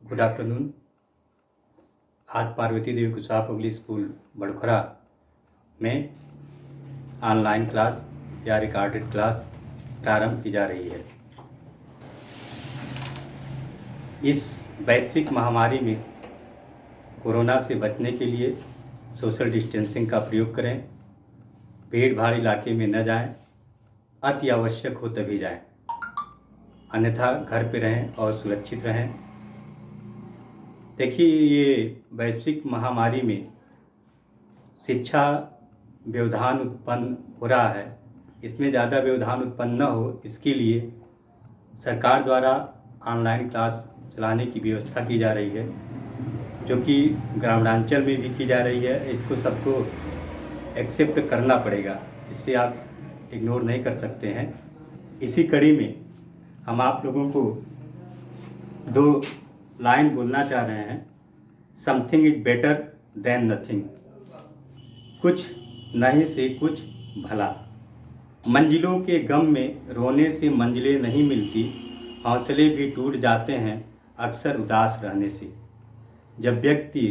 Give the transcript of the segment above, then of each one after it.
Good afternoon. आज पार्वती देवी Kushwaha public school बड़खरा में online class या रिकॉर्डेड क्लास प्रारंभ की जा रही है। इस वैश्विक महामारी में कोरोना से बचने के लिए सोशल डिस्टेंसिंग का प्रयोग करें, भीड़ भाड़ इलाके में न जाएं, अति आवश्यक हो तभी जाएं, अन्यथा घर पे रहें और सुरक्षित रहें। देखिए, ये वैश्विक महामारी में शिक्षा व्यवधान उत्पन्न हो रहा है। इसमें ज़्यादा व्यवधान उत्पन्न न हो, इसके लिए सरकार द्वारा ऑनलाइन क्लास चलाने की व्यवस्था की जा रही है, जो कि ग्रामीणांचल में भी की जा रही है। इसको सबको एक्सेप्ट करना पड़ेगा, इससे आप इग्नोर नहीं कर सकते हैं। इसी कड़ी में हम आप लोगों को दो लाइन बोलना चाह रहे हैं। Something is better than nothing. कुछ नहीं से कुछ भला। मंजिलों के गम में रोने से मंजिलें नहीं मिलती, हौसले भी टूट जाते हैं अक्सर उदास रहने से। जब व्यक्ति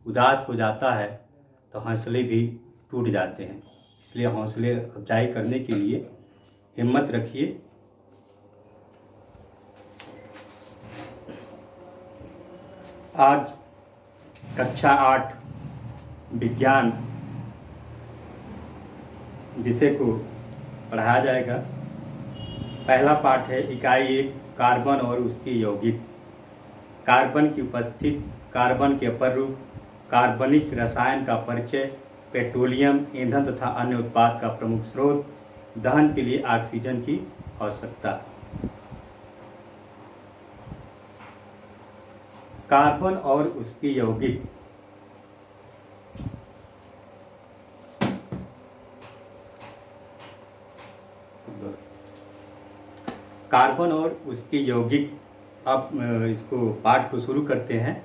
उदास हो जाता है तो हौसले भी टूट जाते हैं, इसलिए हौसले अफजाई करने के लिए हिम्मत रखिए। आज कक्षा 8 विज्ञान विषय को पढ़ाया जाएगा। पहला पाठ है इकाई 1, कार्बन और उसके यौगिक। कार्बन की उपस्थिति, कार्बन के अपर रूप, कार्बनिक रसायन का परिचय, पेट्रोलियम ईंधन तथा अन्य उत्पाद का प्रमुख स्रोत, दहन के लिए ऑक्सीजन की आवश्यकता। कार्बन और उसके यौगिक। कार्बन और उसके यौगिक। अब इसको पाठ को शुरू करते हैं।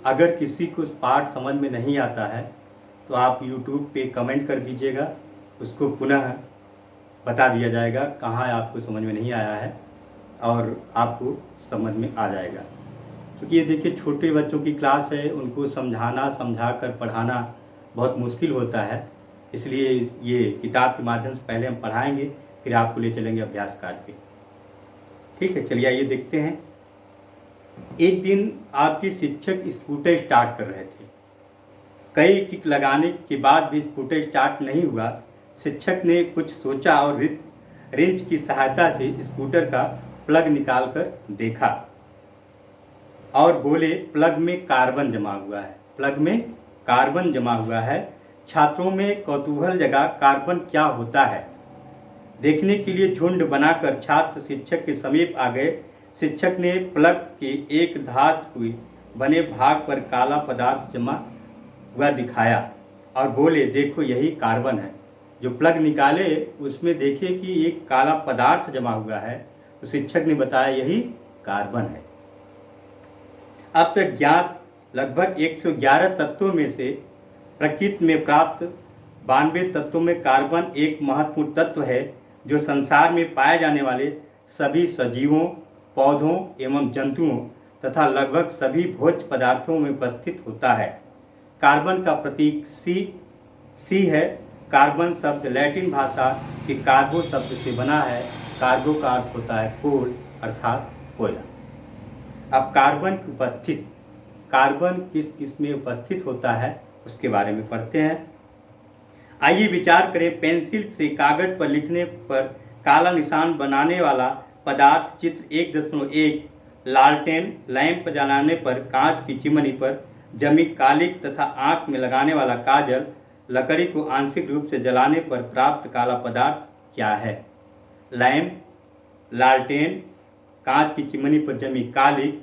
अगर किसी को पाठ समझ में नहीं आता है तो आप YouTube पे कमेंट कर दीजिएगा, उसको पुनः बता दिया जाएगा कहाँ आपको समझ में नहीं आया है और आपको समझ में आ जाएगा। क्योंकि ये देखिए, छोटे बच्चों की क्लास है, उनको समझाकर पढ़ाना बहुत मुश्किल होता है। इसलिए ये किताब के माध्यम से पहले हम पढ़ाएंगे, फिर आपको ले चलेंगे अभ्यास कार्ड पे। ठीक है, चलिए आइए देखते हैं। एक दिन आपके शिक्षक स्कूटर स्टार्ट कर रहे थे। कई किक लगाने के बाद भी स्कूटर स्टार्ट नहीं हुआ। शिक्षक ने कुछ सोचा और रिंच की सहायता से स्कूटर का प्लग निकालकर देखा और बोले, प्लग में कार्बन जमा हुआ है। प्लग में कार्बन जमा हुआ है। छात्रों में कौतूहल जगा, कार्बन क्या होता है देखने के लिए झुंड बनाकर छात्र शिक्षक के समीप आ गए। शिक्षक ने प्लग के एक धातु के बने भाग पर काला पदार्थ जमा हुआ दिखाया और बोले, देखो यही कार्बन है। जो प्लग निकाले उसमें देखे कि एक काला पदार्थ जमा हुआ है, तो शिक्षक ने बताया यही कार्बन है। अब तक ज्ञात लगभग 111 तत्वों में से प्रकृति में प्राप्त 92 तत्वों में कार्बन एक महत्वपूर्ण तत्व है, जो संसार में पाए जाने वाले सभी सजीवों, पौधों एवं जंतुओं तथा लगभग सभी भोज्य पदार्थों में उपस्थित होता है। कार्बन का प्रतीक सी है। कार्बन शब्द लैटिन भाषा के कार्बो शब्द से बना है। कार्बो का अर्थ होता है कोल, अर्थात कोयला। अब कार्बन की उपस्थिति, कार्बन किस किस में उपस्थित होता है उसके बारे में पढ़ते हैं। आइए विचार करें। पेंसिल से कागज पर लिखने पर काला निशान बनाने वाला पदार्थ चित्र 1.1, लालटेन लैंप जलाने पर कांच की चिमनी पर जमी कालिक तथा आंख में लगाने वाला काजल, लकड़ी को आंशिक रूप से जलाने पर प्राप्त काला पदार्थ क्या है? लैंप, लालटेन, कांच की चिमनी पर जमी कालिक,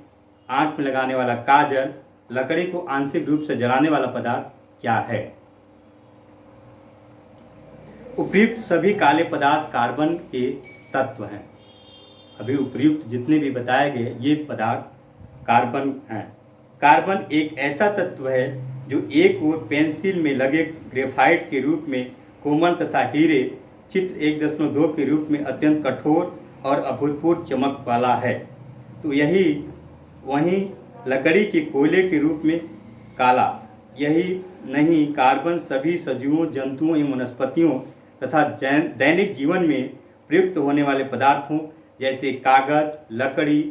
आंख में लगाने वाला काजल, लकड़ी को आंशिक रूप से जलाने वाला पदार्थ क्या है? उपर्युक्त सभी काले पदार्थ कार्बन के तत्व हैं। अभी उपर्युक्त जितने भी बताए गए ये पदार्थ कार्बन हैं। कार्बन एक ऐसा तत्व है जो एक ओर पेंसिल में लगे ग्रेफाइट के रूप में कोमल तथा हीरे चित्र 1.2 के रूप में अत्यंत कठोर और अभूतपूर्व चमक वाला है। तो यही वहीं लकड़ी के कोयले के रूप में काला। यही नहीं, कार्बन सभी सजीवों, जंतुओं एवं वनस्पतियों तथा दैनिक जीवन में प्रयुक्त होने वाले पदार्थों जैसे कागज, लकड़ी,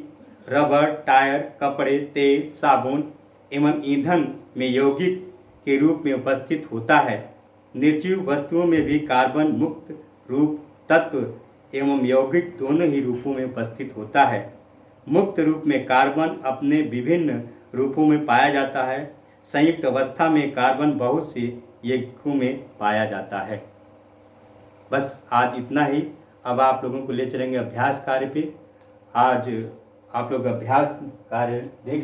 रबर, टायर, कपड़े, तेल, साबुन एवं ईंधन में यौगिक के रूप में उपस्थित होता है। निर्जीव वस्तुओं में भी कार्बन मुक्त रूप तत्व एवं यौगिक दोनों ही रूपों में उपस्थित होता है। मुक्त रूप में कार्बन अपने विभिन्न रूपों में पाया जाता है। संयुक्त अवस्था में कार्बन बहुत से यौगिकों में पाया जाता है। बस आज इतना ही। अब आप लोगों को ले चलेंगे अभ्यास कार्य पे। आज आप लोग अभ्यास कार्य देख